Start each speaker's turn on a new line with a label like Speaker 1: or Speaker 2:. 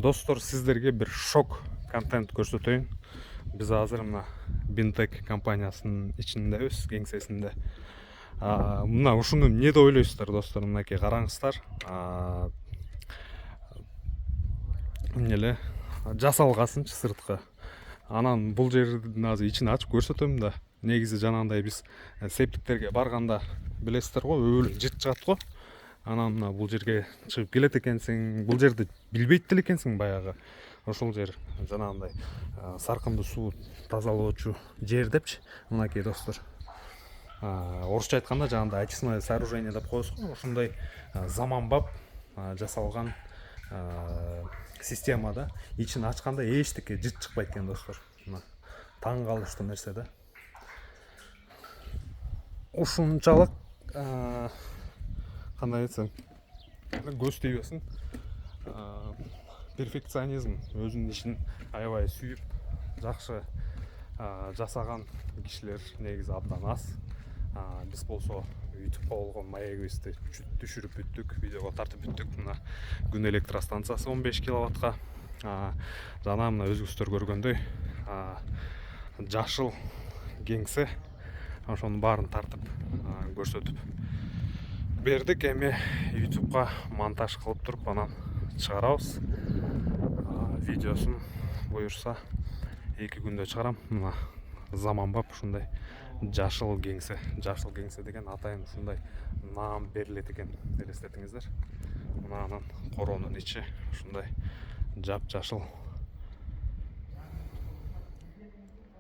Speaker 1: Достор, сіздерге бір шок контент көрсөтөйүн. Біз азыр мына Бинтек компаниясынын ичиндебиз, кеңсесинде. Мына ушуну эмне деп ойлойсуздар, достор? Мынакей караңыздар. Эмне эле жасалгасынчы сырткы. Анан бул жердин азыр ичин ачып көрсөтөм да. Негизи жанагындай биз септиктерге барганда билесиздер го, өбөлөп жырт чыгат го. Анан мына бул жерге чыгып келет экенсиң, бул жерди билбейт деле экенсиң баягы. Ошол жер жанагындай саркынды суу тазалоочу жер депчи. Мынакей достор. Орусча айтканда жанагындай очистное сооружение деп коебуз го. Ошондой заманбап жасалган системада ичин ачканда эчтеке жыт чыкпайт экен, достор. Мына таң калыштуу нерсе да. Ушунчалык кандай айтсам, көз тийбесин, перфекционизм, өзүнүн ишин аябай сүйүп жакшы жасаган кишилер негизи абдан аз. Биз болсо ютубка болгон маегибизди түшүрүп бүттүк, видеого тартып бүттүк. Мына күн электростанциясы 15 киловаттка. Жана мына өзүңүздөр көргөндөй жашыл кеңсе, ошонун баарын тартып көрсөтүп бердик. Эми ютубка монтаж кылып туруп анан чыгарабыз. Видеосун буюрса 2 күндө чыгарам. Мына заманбап ушундай жашыл кеңсе. Жашыл кеңсе деген атайын ушундай наам берилет экен, элестетиңиздер. Мына анан короонун ичи ушундай жапжашыл